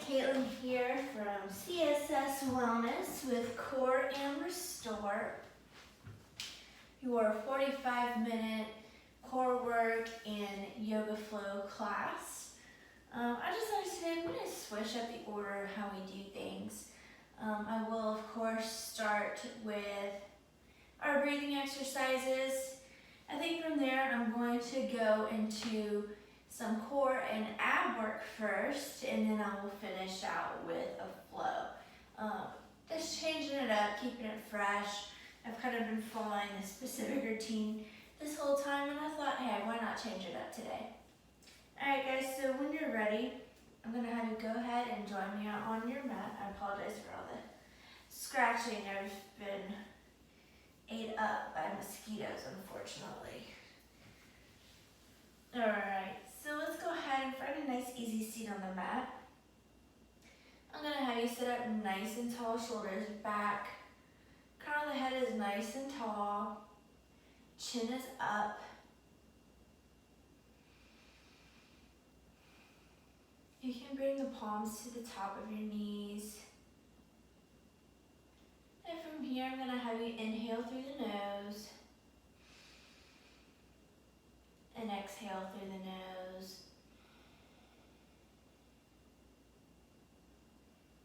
Caitlin here from CSS Wellness with Core and Restore, your 45-minute core work and yoga flow class. I just understand I'm going to switch up the order of how we do things. I will, of course, start with our breathing exercises. I think from there I'm going to go into some core and ab work first, and then I will finish out with a flow. Just changing it up, keeping it fresh. I've kind of been following a specific routine this whole time, and I thought, hey, why not change it up today? Alright guys, so when you're ready, I'm going to have you go ahead and join me out on your mat. I apologize for all the scratching. I've been ate up by mosquitoes, unfortunately. Alright, so let's go ahead and find a nice easy seat on the mat. I'm going to have you sit up nice and tall, shoulders back. Crown of the head is nice and tall. Chin is up. You can bring the palms to the top of your knees. And from here, I'm going to have you inhale through the nose. And exhale through the nose.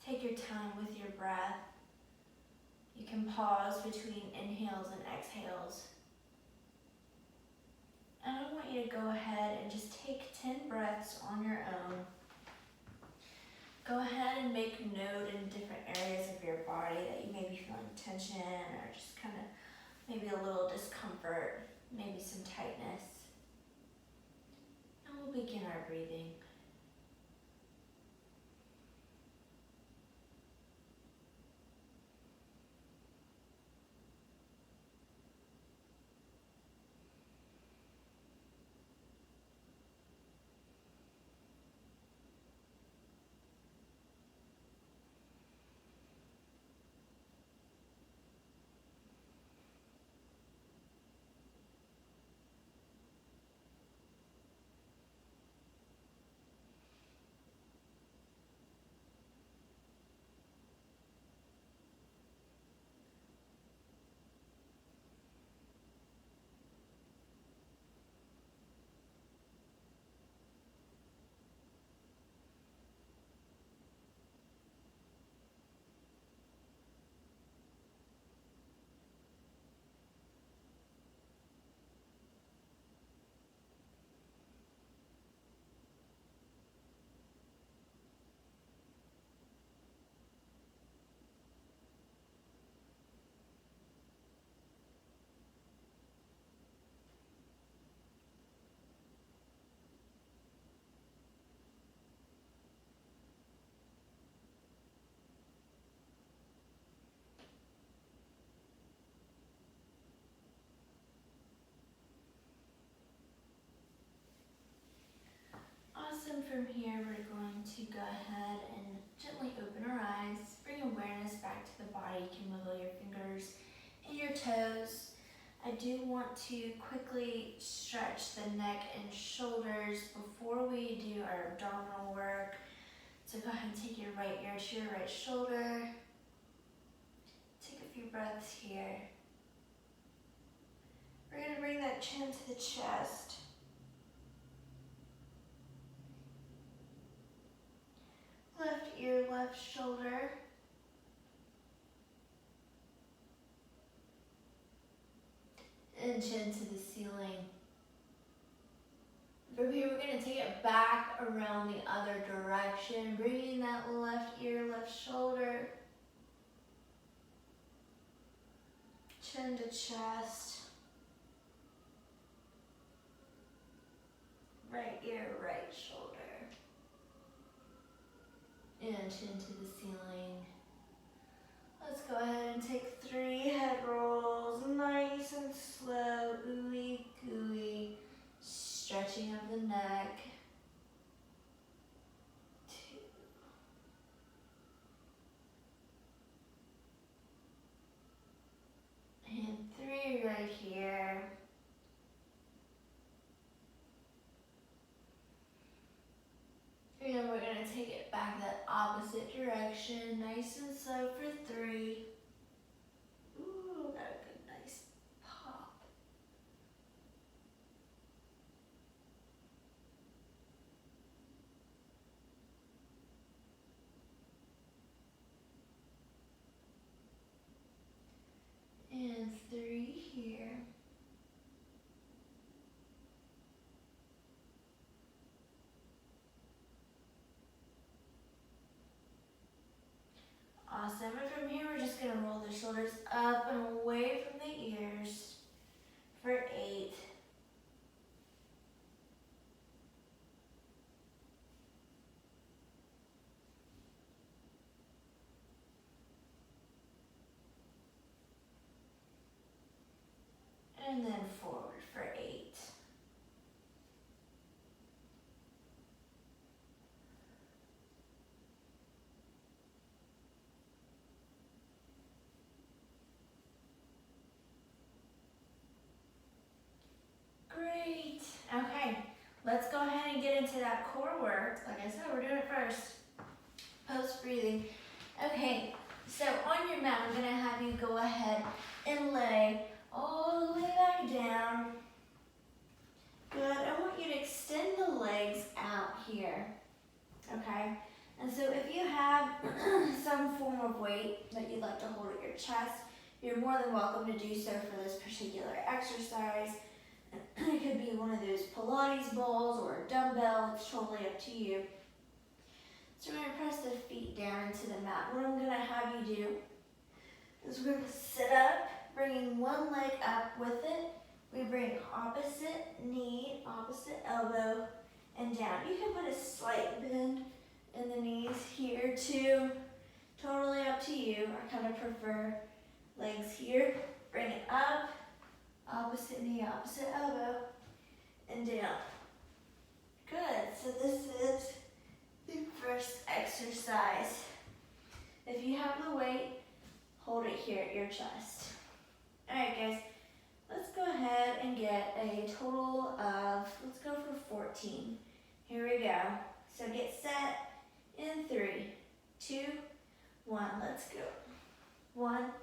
Take your time with your breath. You can pause between inhales and exhales. And I want you to go ahead and just take 10 breaths on your own. Go ahead and make note in different areas of your body that you may be feeling tension or just kind of maybe a little discomfort, maybe some tightness. And we'll begin our breathing. Awesome. From here, we're going to go ahead and gently open our eyes. Bring awareness back to the body. You can wiggle your fingers and your toes. I do want to quickly stretch the neck and shoulders before we do our abdominal work. So go ahead and take your right ear to your right shoulder. Take a few breaths here. We're going to bring that chin to the chest. Left ear, left shoulder. And chin to the ceiling. From here, we're going to take it back around the other direction, bringing that left ear, left shoulder. Chin to chest. Right ear, right shoulder. And chin to the ceiling. Let's go ahead and take 3 head rolls, nice and slow, ooey gooey, stretching of the neck. 2. And 3 right here. And then we're going to take it back that opposite direction, nice and slow for 3. Ooh, got a good nice pop. And 3 here. Awesome, and from here we're just gonna roll the shoulders up and away from the ears for 8. And then forward for 8. Great. Okay, let's go ahead and get into that core work. Like I said, we're doing it first. Post breathing. Okay, so on your mat, I'm gonna have you go ahead and lay all the way back down. Good. I want you to extend the legs out here. Okay. And so if you have some form of weight that you'd like to hold at your chest, you're more than welcome to do so for this particular exercise. It could be one of those Pilates balls or a dumbbell. It's totally up to you. So we're going to press the feet down into the mat. What I'm going to have you do is we're going to sit up, bringing one leg up with it. We bring opposite knee, opposite elbow, and down. You can put a slight bend in the knees here too. Totally up to you. I kind of prefer legs here. Bring it up, opposite knee, opposite elbow, and down. Good. So this is the first exercise. If you have the weight, hold it here at your chest. All right, guys. Let's go ahead and get a total of, let's go for 14. Here we go. So get set in 3, 2, 1. Let's go. 1,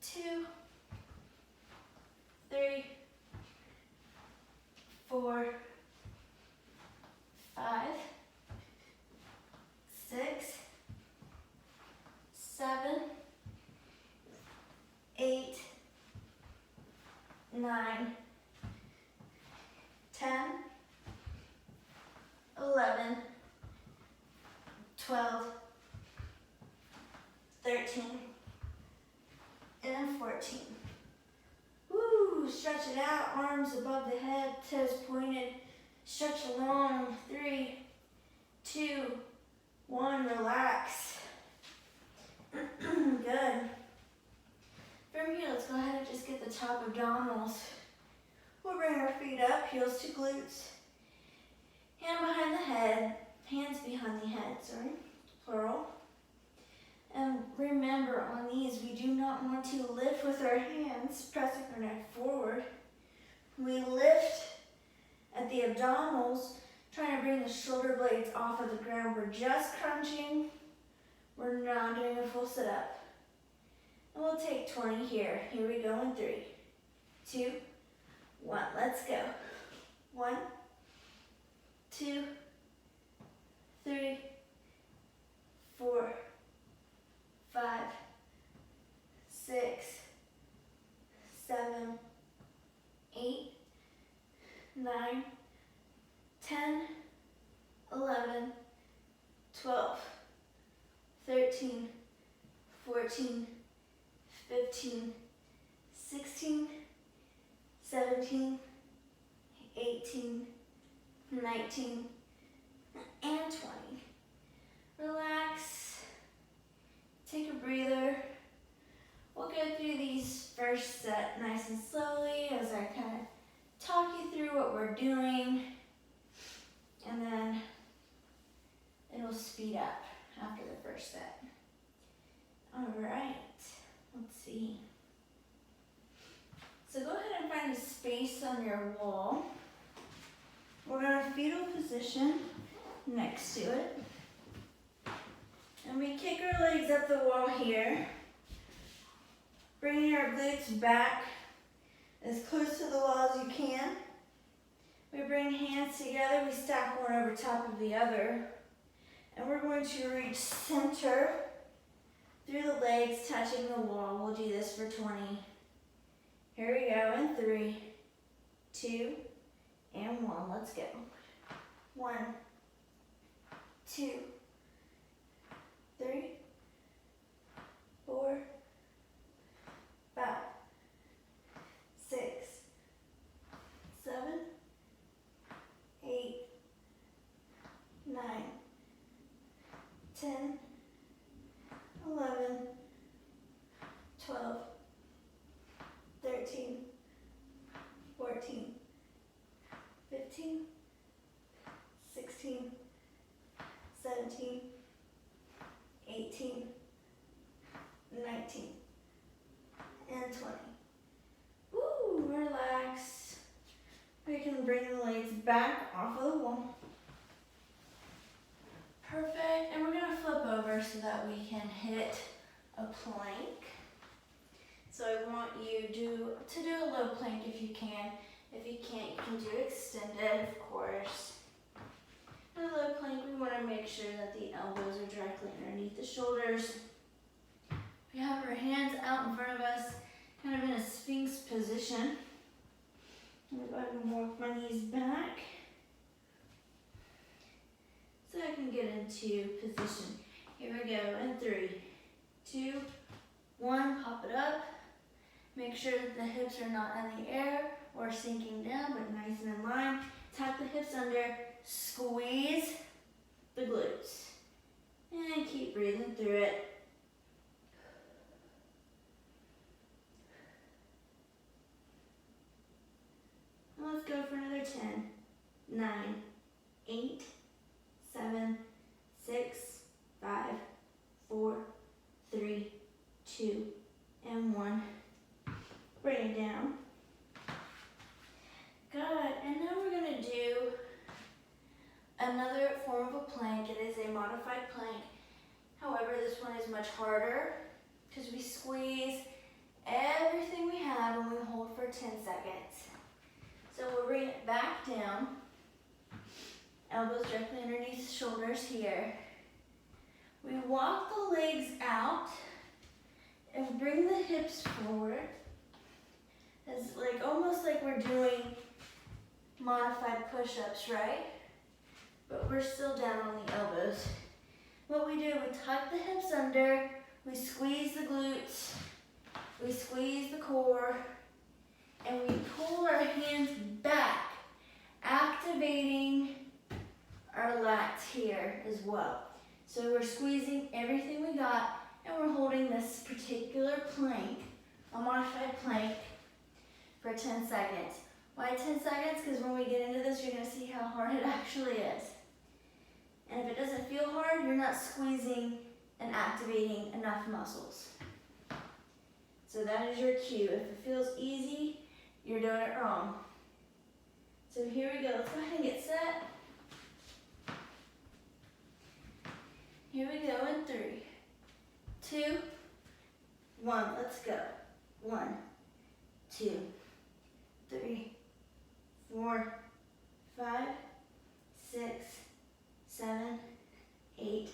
2, 3, 4, 5, 6, 7, 8, 9, 10, 11, 12, 13, and 14. Woo, stretch it out, arms above the head, toes pointed, stretch along. 3, 2, 1, relax. Good. From here, let's go ahead and just get the top abdominals. We'll bring our feet up, heels to glutes. Hand behind the head, hands behind the head, plural. And remember, on these, we do not want to lift with our hands, pressing our neck forward. We lift at the abdominals, trying to bring the shoulder blades off of the ground. We're just crunching. We're not doing a full sit-up. And we'll take 20 here. Here we go in 3, 2, 1. Let's go. 1, 2, 3, 4, 5, 6, 7, 8, 9, 10, 11, 12, 13, 14, 15, 16, 17, 18, 19, and 20. Relax. Take a breather. We'll go through these first set nice and slowly as I kind of talk you through what we're doing, and then it'll speed up after the first set. All right, let's see. So go ahead and find a space on your wall. We're in a fetal position. next to it. And we kick our legs up the wall here, bringing our glutes back as close to the wall as you can. We bring hands together, we stack one over top of the other, and we're going to reach center through the legs, touching the wall. We'll do this for 20. Here we go in 3, 2, and 1. Let's go. 1, 2, 3, 4, 5, 6, 7, 8, 9, 10, 11, 12, 13, 14, 15, 16, 17, 18, 19, and 20. Woo, relax. We can bring the legs back off of the wall. Perfect, and we're gonna flip over so that we can hit a plank. So I want you to do a low plank if you can. If you can't, you can do extended, of course. In a low plank, we want to make sure that the elbows are directly underneath the shoulders. We have our hands out in front of us, kind of in a sphinx position. I'm going to walk my knees back so I can get into position. Here we go in 3, 2, 1, pop it up. Make sure that the hips are not in the air or sinking down, but nice and in line. Tuck the hips under, squeeze the glutes, and keep breathing through it. And let's go for another 10, 9, 8, 7, 6, 5, 4, 3, 2, and 1. Bring it down. Good, and now we're gonna do another form of a plank. It is a modified plank. However, this one is much harder because we squeeze everything we have and we hold for 10 seconds. So we'll bring it back down. Elbows directly underneath the shoulders here. We walk the legs out and bring the hips forward. It's like almost like we're doing modified push-ups, right? But we're still down on the elbows. What we do, we tuck the hips under, we squeeze the glutes, we squeeze the core, and we pull our hands back, activating our lats here as well. So we're squeezing everything we got, and we're holding this particular plank, a modified plank, for 10 seconds. Why 10 seconds? Because when we get into this, you're going to see how hard it actually is. And if it doesn't feel hard, you're not squeezing and activating enough muscles. So that is your cue. If it feels easy, you're doing it wrong. So here we go. Let's go ahead and get set. Here we go in 3, 2, 1. Let's go. 1, 2, 3, 4, 5, 6, 7, 8,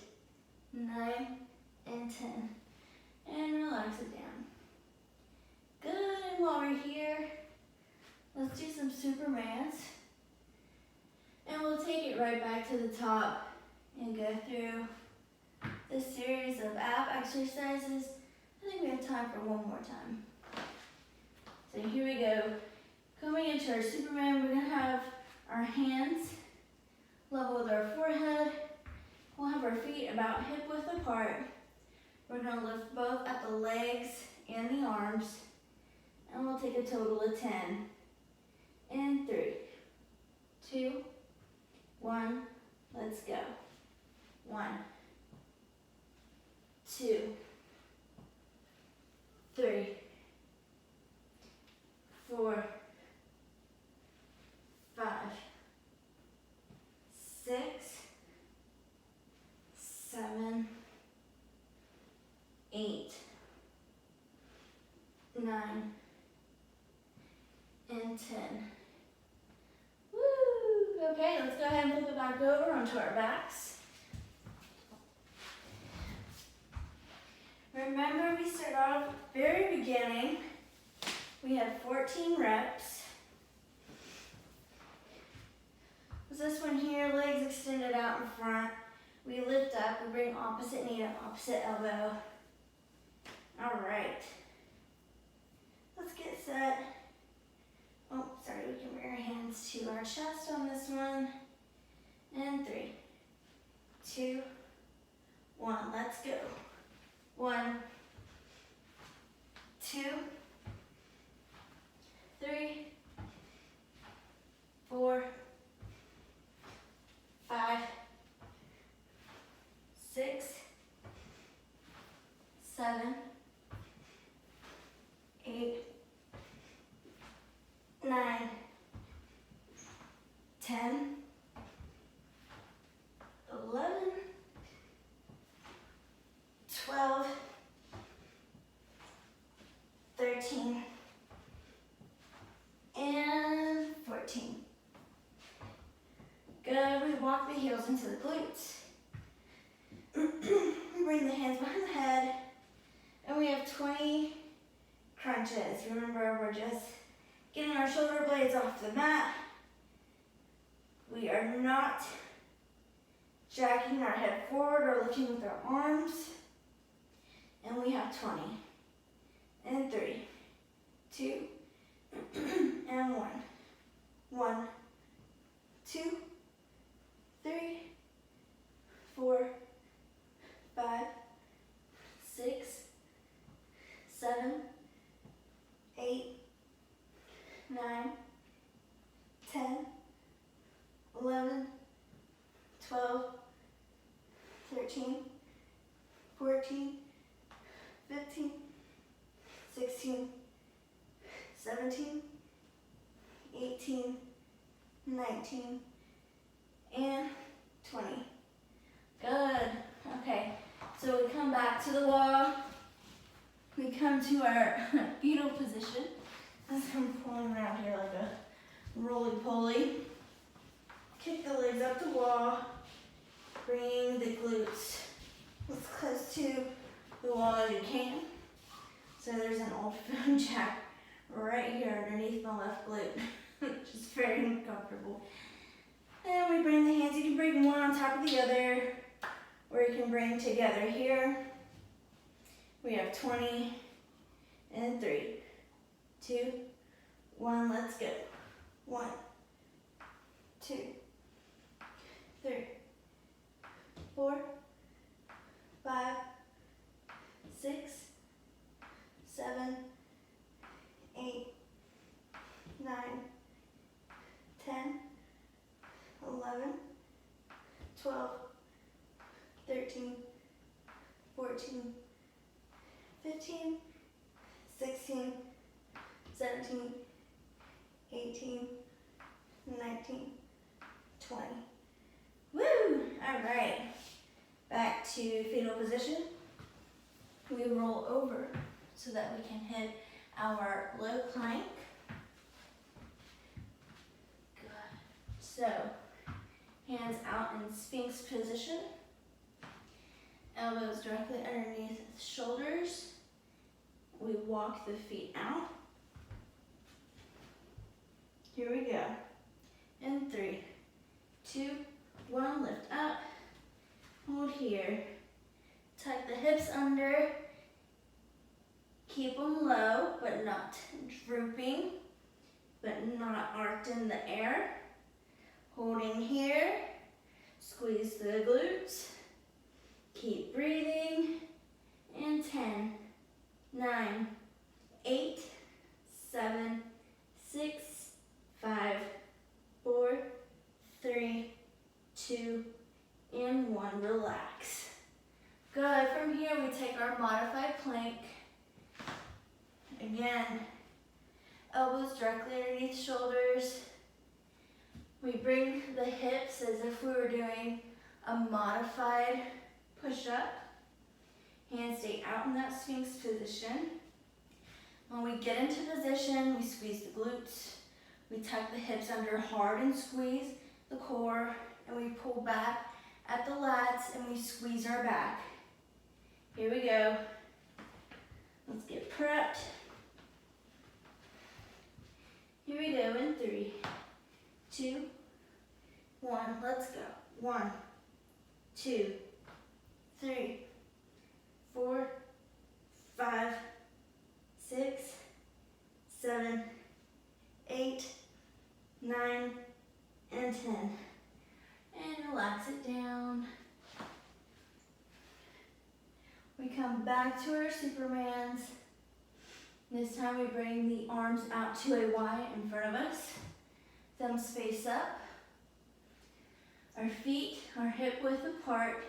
9, and 10. And relax it down. Good, and while we're here, let's do some Supermans. And we'll take it right back to the top and go through this series of ab exercises. I think we have time for one more time. So here we go. Coming into our Superman, we're gonna have our hands level with our forehead. We'll have our feet about hip width apart. We're gonna lift both at the legs and the arms. And we'll take a total of 10. And 3, 2, 1, let's go. 1, 2, 3, 4, 5, 6, 9, and 10. Woo! Okay, let's go ahead and flip it back over onto our backs. Remember, we start off at the very beginning. We had 14 reps. This one here, legs extended out in front. We lift up, we bring opposite knee to opposite elbow. All right. Let's get set. Oh, sorry, we can bring our hands to our chest on this one. And 3, 2, 1, let's go. 1, 2, 3, 4, 5, 6, 7, 8, 9, 10, 11, 12, 13, and 14. Good, we walk the heels into the glutes. We bring the hands behind the head, and we have 20 crunches. Remember, we're just getting our shoulder blades off the mat. We are not jacking our head forward or lifting with our arms. And we have 20. And 3, 2, and 1. 1, 2, 3, 4, 5, 6, 7, 8, 9, 10, 11, 12, 13, 14, 15, 16, 17, 18, 19, and 20. Good. Okay, so we come back to the wall. We come to our fetal position. As I'm pulling around here like a roly-poly. Kick the legs up the wall. Bring the glutes as close to the wall as you can. So there's an old phone jack right here underneath my left glute, which is very uncomfortable. And we bring the hands, you can bring one on top of the other, or you can bring together here. We have 20 and 3, 2, 1, let's go. 1, 2, 3, 4, 5, 6, 7, 8, 9, 10, 11, 12, 13, 14, 15, 16, 17, 18, 19, 20. Woo! All right. Back to fetal position. We roll over so that we can hit our low plank. Good. So, hands out in Sphinx position. Elbows directly underneath the shoulders. We walk the feet out. Here we go. In 3, 2, 1, lift up. Hold here. Tuck the hips under. Keep them low, but not drooping, but not arched in the air. Holding here. Squeeze the glutes. Keep breathing. And 10, 9, 8, 7, 6, 5, 4, 3, 2, and 1. Relax. Good. From here, we take our modified plank. Again, elbows directly underneath shoulders. We bring the hips as if we were doing a modified push-up. Hands stay out in that Sphinx position. When we get into position, we squeeze the glutes. We tuck the hips under hard and squeeze the core, and we pull back at the lats and we squeeze our back. Here we go. Let's get prepped. Here we go in 3, 2, 1. Let's go. 1, 2, 3, 4, 5, 6, 7, 8, 9, and 10. And relax it down. We come back to our Supermans. This time we bring the arms out to a Y in front of us. Thumbs face up. Our feet are hip width apart.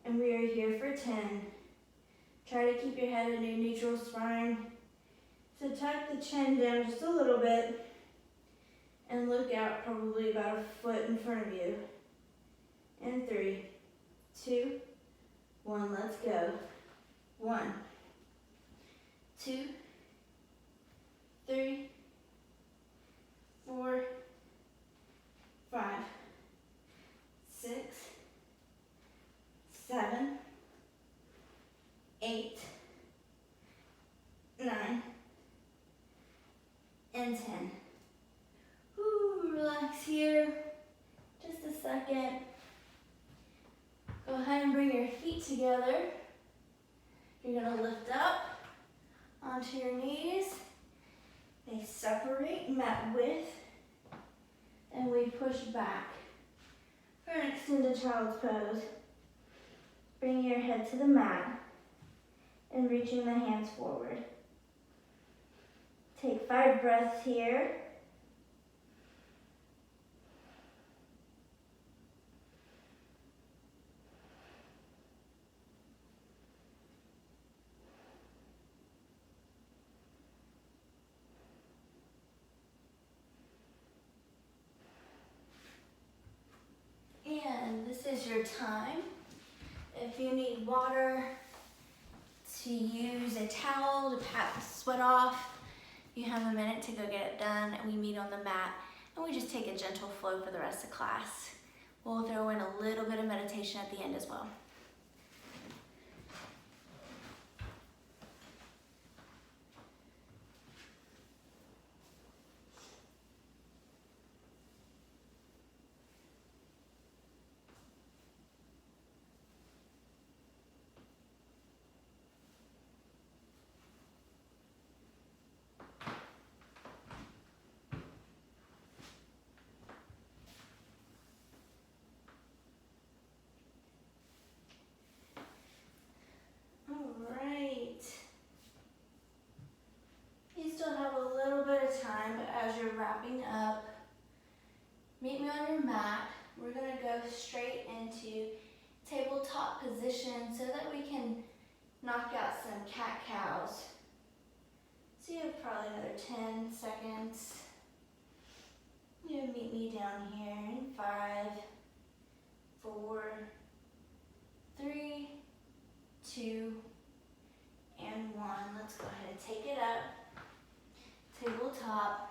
And we are here for 10. Try to keep your head in a neutral spine. So tuck the chin down just a little bit and look out probably about a foot in front of you. And 3, 2, 1, let's go. 1, 2, 3, 4, 5, 6, 7, 8, 9, and 10. Ooh, relax here. Just a second. Go ahead and bring your feet together. You're gonna lift up onto your knees. They separate mat width, and we push back for an extended child's pose. Bring your head to the mat and reaching the hands forward. Take 5 breaths here. And this is your time. If you need water, to use a towel to pat the sweat off, you have a minute to go get it done, and we meet on the mat and we just take a gentle flow for the rest of class. We'll throw in a little bit of meditation at the end as well. Wrapping up, meet me on your mat. We're going to go straight into tabletop position so that we can knock out some cat-cows. So you have probably another 10 seconds. You meet me down here in 5, 4, 3, 2, and 1. Let's go ahead and take it up. Tabletop.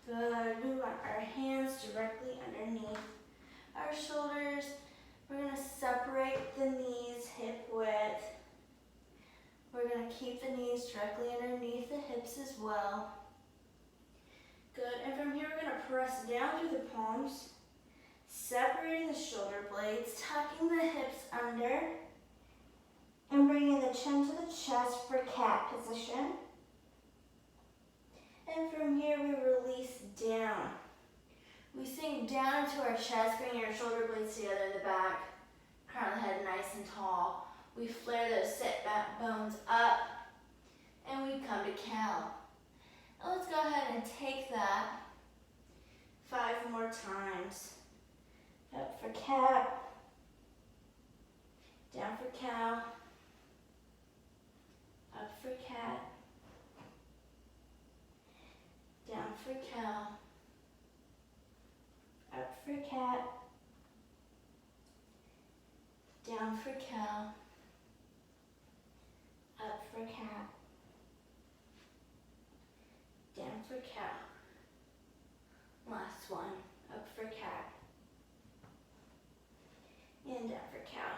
Good. We want our hands directly underneath our shoulders. We're going to separate the knees hip width. We're going to keep the knees directly underneath the hips as well. Good. And from here, we're going to press down through the palms, separating the shoulder blades, tucking the hips under, and bringing the chin to the chest for cat position. And from here, we release down. We sink down into our chest, bringing our shoulder blades together in the back, crown of the head nice and tall. We flare those sit back bones up, and we come to cow. Now let's go ahead and take that 5 more times. Up for cat, down for cow, up for cat, down for cow, up for cat, down for cow, up for for cat. Down for cow. Last one, up for cat. And down for cow.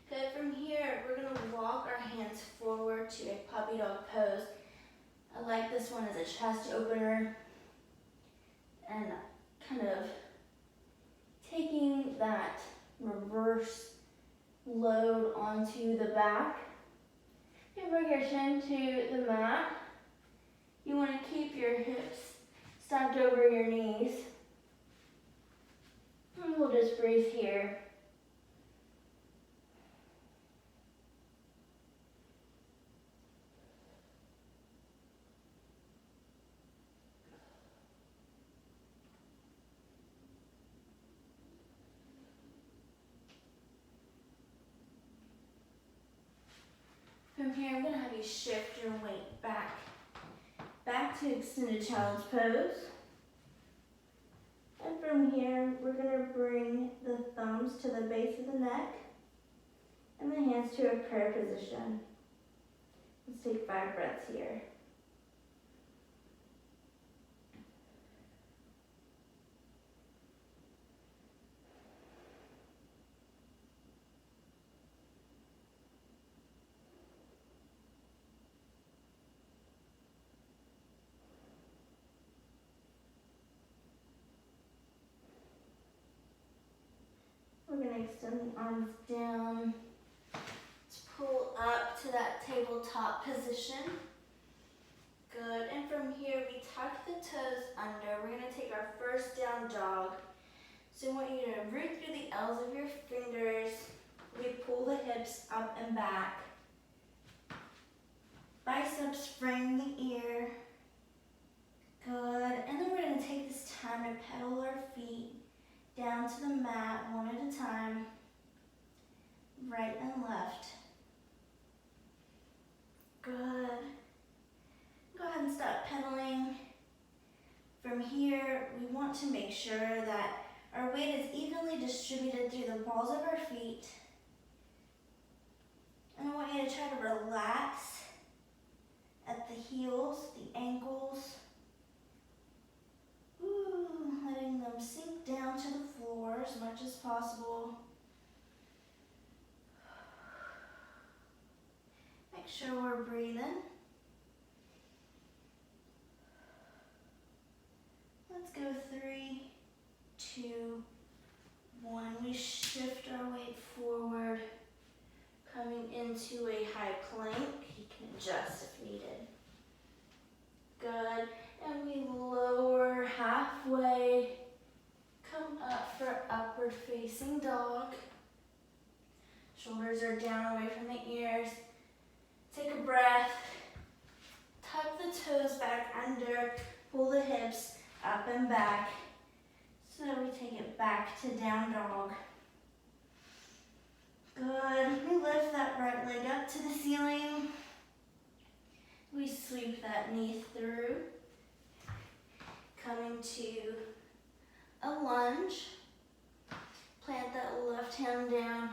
Good, from here, we're gonna walk our hands forward to a puppy dog pose. I like this one as a chest opener and kind of taking that reverse load onto the back. You bring your chin to the mat. You want to keep your hips stacked over your knees. And we'll just breathe here. From here, I'm going to have you shift your weight back to extended child's pose. And from here, we're going to bring the thumbs to the base of the neck and the hands to a prayer position. Let's take 5 breaths here. We're going to extend the arms down. Let's pull up to that tabletop position. Good, and from here we tuck the toes under. We're going to take our first down dog. So I want you to root through the L's of your fingers. We pull the hips up and back. Biceps frame the ear. Good, and then we're going to take this time to pedal our feet down to the mat one at a time, right and left. Good. Go ahead and stop pedaling. From here, we want to make sure that our weight is evenly distributed through the balls of our feet. And I want you to try to relax at the heels, the ankles. Letting them sink down to the floor as much as possible. Make sure we're breathing. Let's go 3, 2, 1. We shift our weight forward, coming into a high plank. You can adjust if needed. Good. And we lower halfway, come up for upward facing dog. Shoulders are down away from the ears. Take a breath, tuck the toes back under, pull the hips up and back. So we take it back to down dog. Good, we lift that right leg up to the ceiling. We sweep that knee through. Coming to a lunge, plant that left hand down,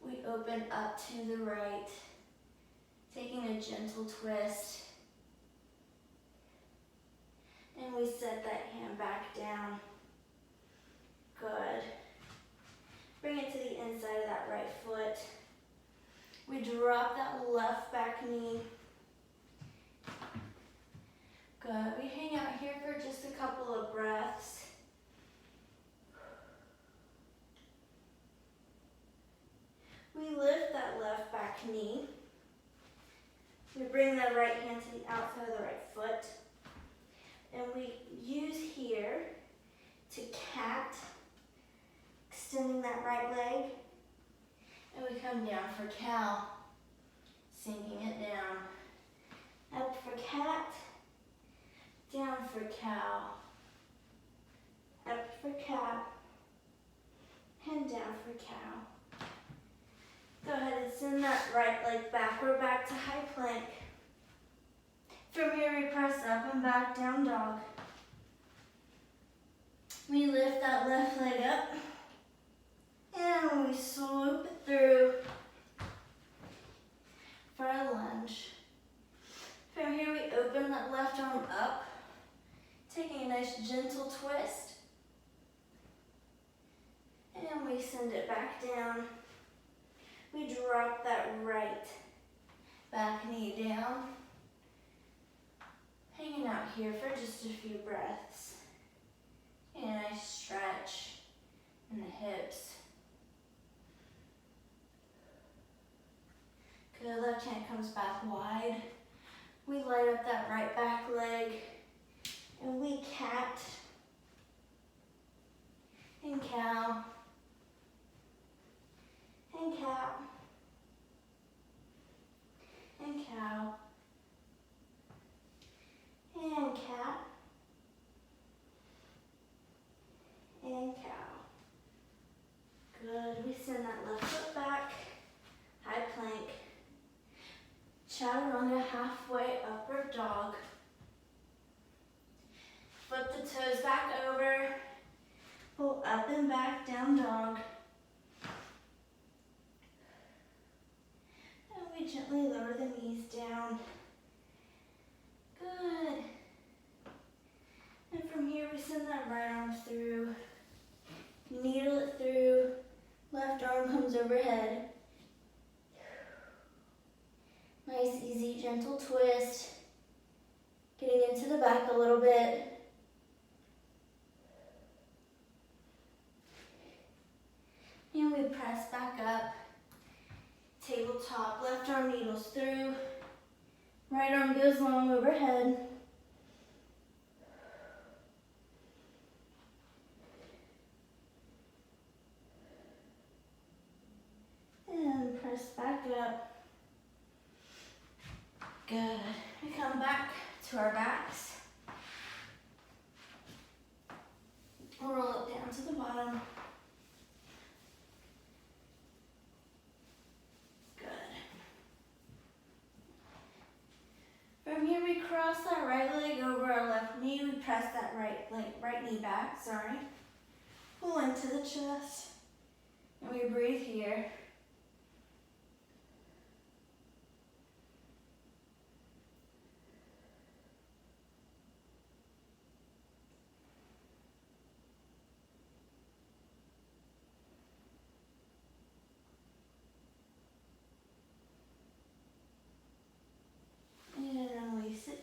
we open up to the right, taking a gentle twist, and we set that hand back down. Good. Bring it to the inside of that right foot. We drop that left back knee. Good. We hang out here for just a couple of breaths. We lift that left back knee. We bring that right hand to the outside of the right foot. And we use here to cat, extending that right leg. And we come down for cow, sinking it down. Up for cat. Down for cow, up for cat, and down for cow. Go ahead and send that right leg back. We're back to high plank. From here, we press up and back, down dog. We lift that left leg up, and we swoop it through. we send it back down. We drop that right back knee down. Hanging out here for just a few breaths. And a nice stretch in the hips. Good, left hand comes back wide. We light up that right back leg. And we cat. And cow. And cow. And cow. And cat. And cow. Good. We send that left foot back. High plank. Chaturanga, halfway upward dog. Flip the toes back over. Pull up and back, down dog. And we gently lower the knees down. Good. And from here we send that right arm through. Needle it through. Left arm comes overhead. Nice, easy, gentle twist. Getting into the back a little bit. And we press back up. Tabletop, left arm needles through. Right arm goes long overhead. And press back up. Good. We come back to our backs. Roll it down to the bottom. Good. From here we cross that right leg over our left knee. We press that right knee back, Pull into the chest. And we breathe here.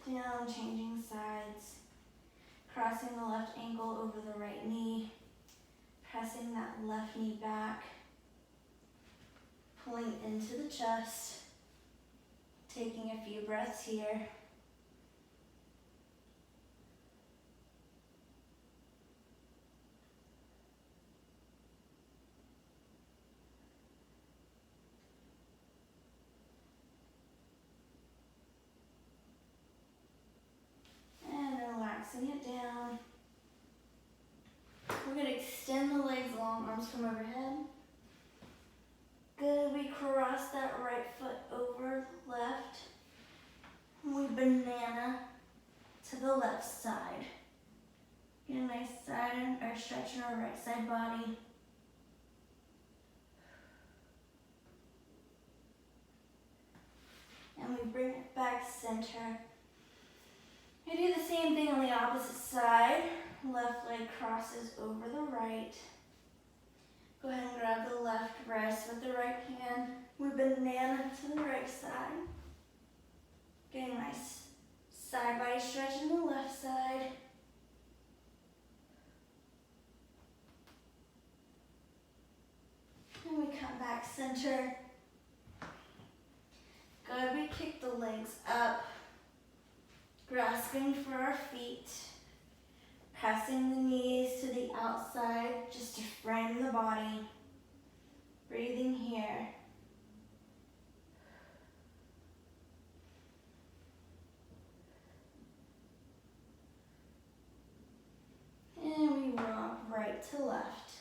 Down, changing sides, crossing the left ankle over the right knee, pressing that left knee back, pulling into the chest, taking a few breaths here. It down. We're going to extend the legs long, arms come overhead. Good, we cross that right foot over left. We banana to the left side. Get a nice side or stretch in our right side body. And we bring it back center. We do the same thing on the opposite side. Left leg crosses over the right. Go ahead and grab the left wrist with the right hand. We banana to the right side. Getting a nice side body stretch in the left side. And we come back center. Good, we kick the legs up. Grasping for our feet, pressing the knees to the outside just to frame the body. Breathing here. And we rock right to left.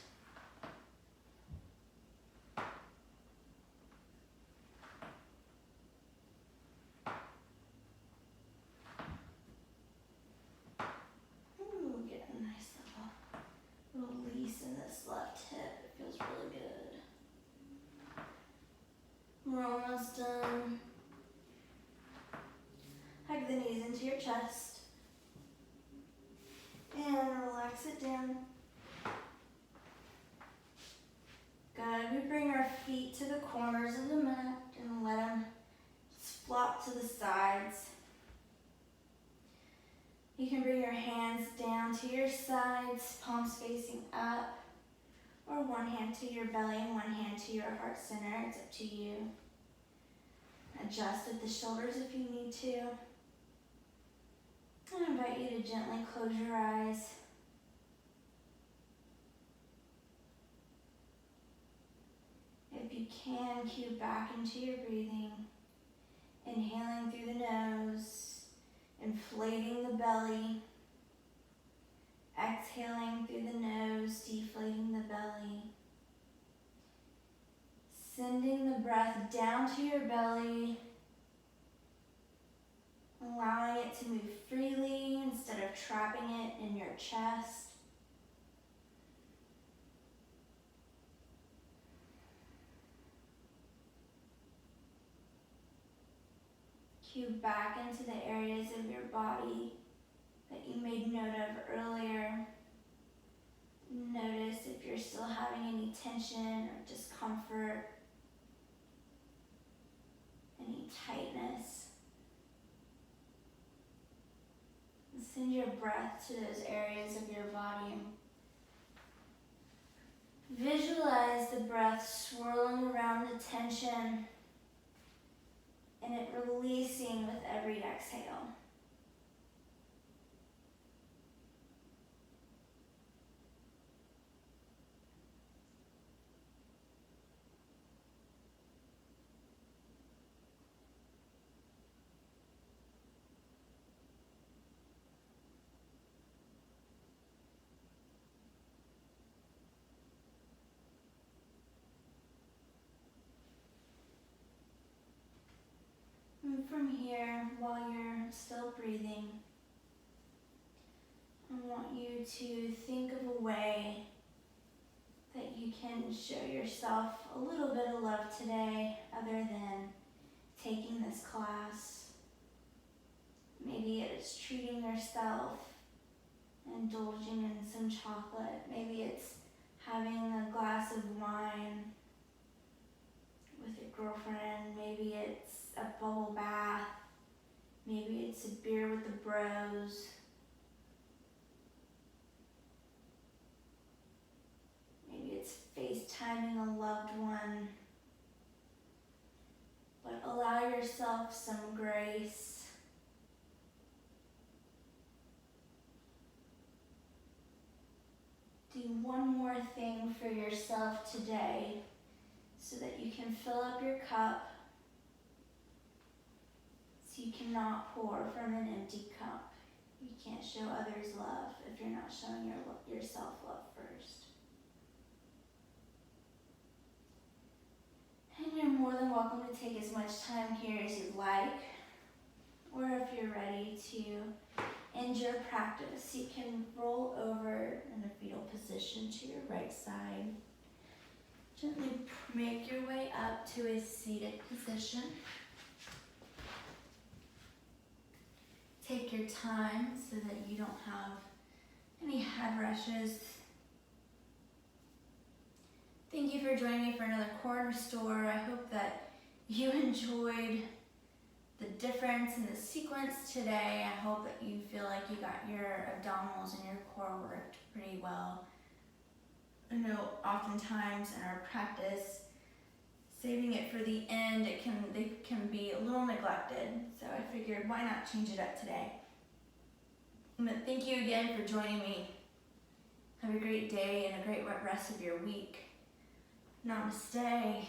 We're almost done. Hug the knees into your chest. And relax it down. feet to the corners of the mat and let them flop to the sides. You can bring your hands down to your sides, palms facing up, or one hand to your belly and one hand to your heart center. It's up to you. Adjust at the shoulders if you need to. I invite you to gently close your eyes. If you can, cue back into your breathing. Inhaling through the nose, inflating the belly. Exhaling through the nose, deflating the belly. Sending the breath down to your belly, allowing it to move freely instead of trapping it in your chest. Cue back into the areas of your body that you made note of earlier. Notice if you're still having any tension or discomfort, any tightness. And send your breath to those areas of your body. Visualize the breath swirling around the tension and it releasing with every exhale. And from here, while you're still breathing, I want you to think of a way that you can show yourself a little bit of love today other than taking this class. Maybe it's treating yourself, indulging in some chocolate. Maybe it's having a glass of wine with your girlfriend. Maybe it's a bubble bath. Maybe it's a beer with the bros. Maybe it's FaceTiming a loved one. But allow yourself some grace. Do one more thing for yourself today so that you can fill up your cup. So you cannot pour from an empty cup. You can't show others love if you're not showing yourself love first. And you're more than welcome to take as much time here as you'd like. Or if you're ready to end your practice, you can roll over in a fetal position to your right side. Gently make your way up to a seated position. Take your time so that you don't have any head rushes. Thank you for joining me for another Core and Restore. I hope that you enjoyed the difference in the sequence today. I hope that you feel like you got your abdominals and your core worked pretty well. I know oftentimes in our practice, saving it for the end, they can be a little neglected. So I figured, why not change it up today? But thank you again for joining me. Have a great day and a great rest of your week. Namaste.